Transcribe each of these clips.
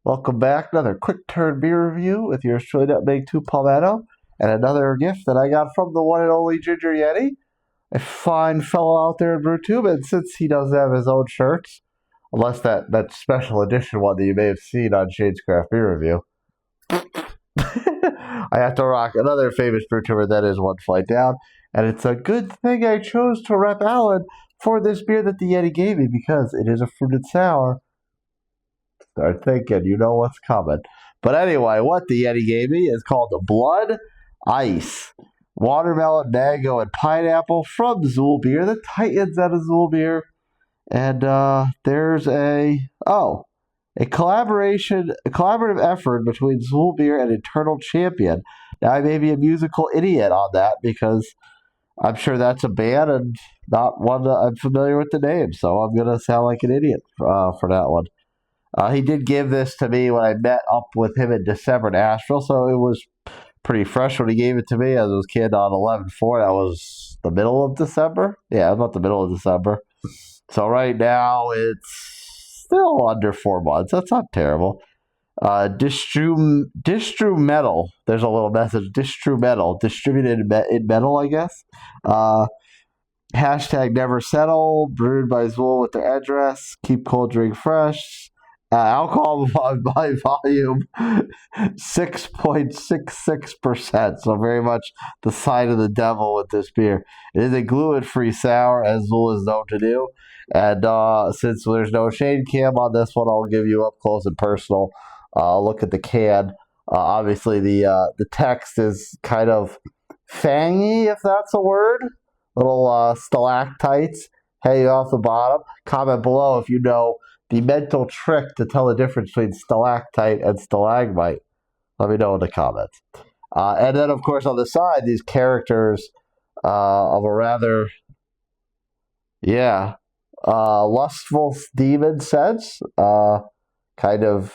Welcome back. Another quick turn beer review with yours truly, Nutmeg 2 Palmetto, and another gift that I got from the one and only Ginger Yeti, a fine fellow out there in BrewTube. And since he doesn't have his own shirts, unless that special edition one that you may have seen on Shade's Craft Beer Review, I have to rock another famous BrewTuber that is One Flight Down. And it's a good thing I chose to rep Alan for this beer that the Yeti gave me because it is a fruited sour. Start thinking, you know what's coming. But anyway, what the Yeti gave me is called the Blood Ice. Watermelon, mango, and pineapple from Zool Beer, the Titans out of Zool Beer. And there's a collaborative effort between Zool Beer and Eternal Champion. Now, I may be a musical idiot on that because I'm sure that's a band and not one that I'm familiar with the name. So I'm going to sound like an idiot for that one. He did give this to me when I met up with him in December in Asheville, so it was pretty fresh when he gave it to me. As I was a kid on 11/4, that was the middle of December. Yeah, about the middle of December. So right now it's still under 4 months. That's not terrible. Distru Metal. There's a little message. Distru Metal, distributed in metal, I guess. Hashtag never settle. Brewed by Zool with their address. Keep cold, drink fresh. Alcohol by volume 6.66%, so very much the sign of the devil with this beer. It is a gluten-free sour, as Zool is known to do, and since there's no shade cam on this one, I'll give you up close and personal look at the can. Obviously, the text is kind of fangy, if that's a word. Little stalactites hanging off the bottom. Comment below if you know the mental trick to tell the difference between stalactite and stalagmite. Let me know in the comments. And then, of course, on the side, these characters of a rather, lustful demon sense. Kind of,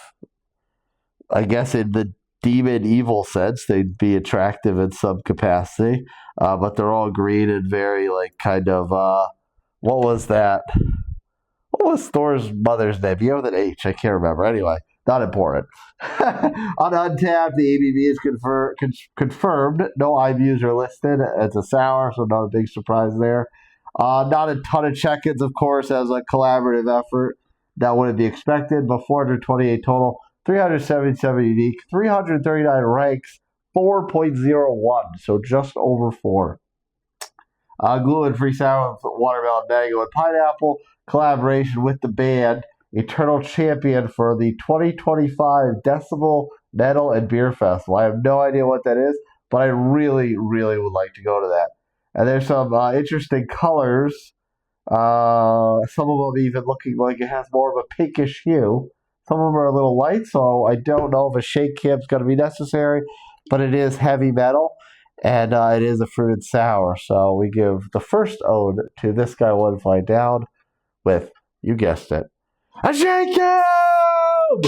I guess, in the demon evil sense, they'd be attractive in some capacity. But they're all green and very, what was that? What was Thor's mother's name? You know, with an H. I can't remember. Anyway, not important. On Untapped, the ABV is confirmed. No IBUs are listed. It's a sour, so not a big surprise there. Not a ton of check-ins, of course, as a collaborative effort. That wouldn't be expected, but 428 total, 377 unique, 339 ranks, 4.01, so just over 4. Gluten-free sour with watermelon, mango, and pineapple. Collaboration with the band Eternal Champion for the 2025 Decibel Metal and Beer Festival. I have no idea what that is, but I really, really would like to go to that. And there's some interesting colors. Some of them even looking like it has more of a pinkish hue. Some of them are a little light, so I don't know if a shake cam is going to be necessary, but it is heavy metal. And it is a fruited sour, so we give the first ode to this guy One Flight Down with, you guessed it, a shake cube!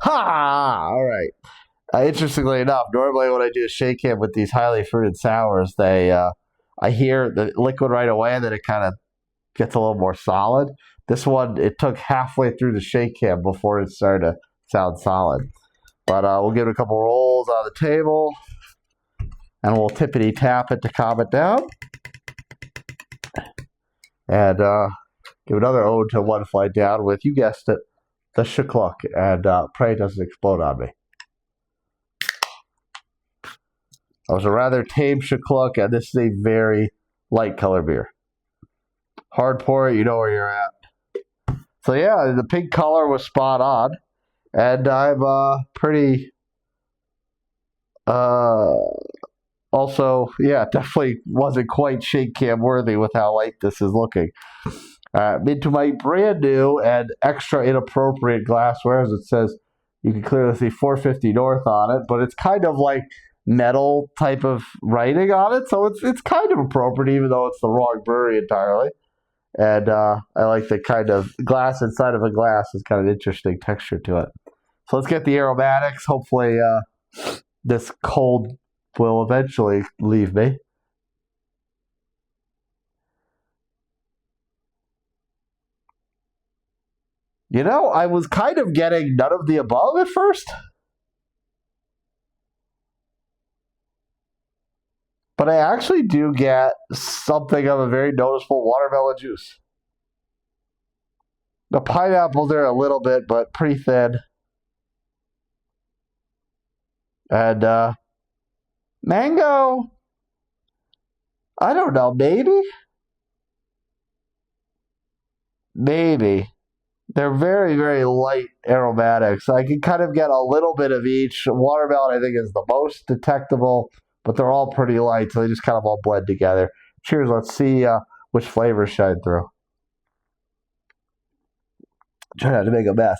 Ha! All right. Interestingly enough, normally when I do a shake cam with these highly fruited sours, I hear the liquid right away, and then it kind of gets a little more solid. This one, it took halfway through the shake cam before it started to sound solid. But we'll give it a couple rolls on the table, and we'll tippity tap it to calm it down, and give another ode to One Flight Down with, you guessed it, the Shakluck, and pray it doesn't explode on me. That was a rather tame Shakluck, and this is a very light color beer. Hard pour it, you know where you're at. So yeah, the pink color was spot on, and I'm pretty, also, yeah, definitely wasn't quite shake cam worthy with how light this is looking. Into my brand new and extra inappropriate glassware, as it says, you can clearly see 450 North on it, but it's kind of like metal type of writing on it, so it's kind of appropriate, even though it's the wrong brewery entirely. And I like the kind of glass inside of a glass is kind of interesting texture to it. So let's get the aromatics. Hopefully, this cold will eventually leave me. I was kind of getting none of the above at first, but I actually do get something of a very noticeable watermelon juice. The pineapple there a little bit, but pretty thin. And mango, I don't know, maybe? Maybe. They're very, very light aromatics. I can kind of get a little bit of each. Watermelon, I think, is the most detectable, but they're all pretty light, so they just kind of all blend together. Cheers. Let's see which flavors shine through. Try not to make a mess.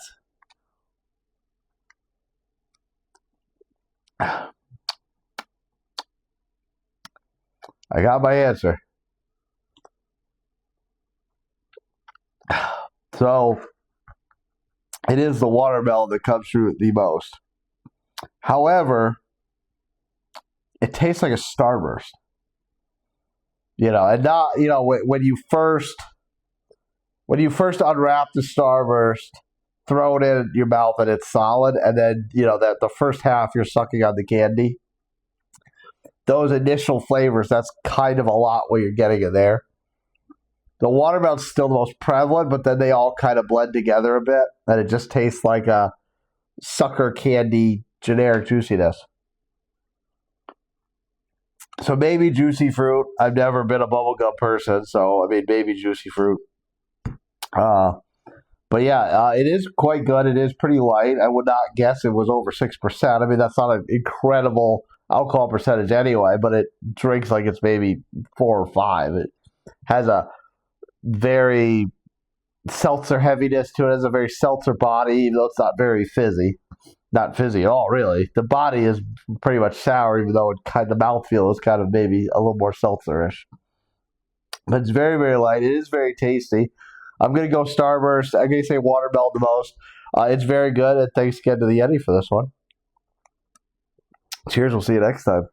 I got my answer. So it is the watermelon that comes through the most. However, it tastes like a Starburst. And not when you first unwrap the Starburst, throw it in your mouth and it's solid, and then that the first half you're sucking on the candy. Those initial flavors, that's kind of a lot what you're getting in there. The watermelon's still the most prevalent, but then they all kind of blend together a bit, and it just tastes like a sucker candy generic juiciness. So maybe juicy fruit. I've never been a bubblegum person, so I mean maybe juicy fruit. But yeah, it is quite good. It is pretty light. I would not guess it was over 6%. I mean, that's not an incredible alcohol percentage anyway, but it drinks like it's maybe 4 or 5. It has a very seltzer heaviness to it. It has a very seltzer body, even though it's not very fizzy. Not fizzy at all, really. The body is pretty much sour, even though the mouthfeel is kind of maybe a little more seltzerish. But it's very, very light. It is very tasty. I'm going to go Starburst. I'm going to say watermelon the most. It's very good, and thanks again to the Yeti for this one. Cheers. We'll see you next time.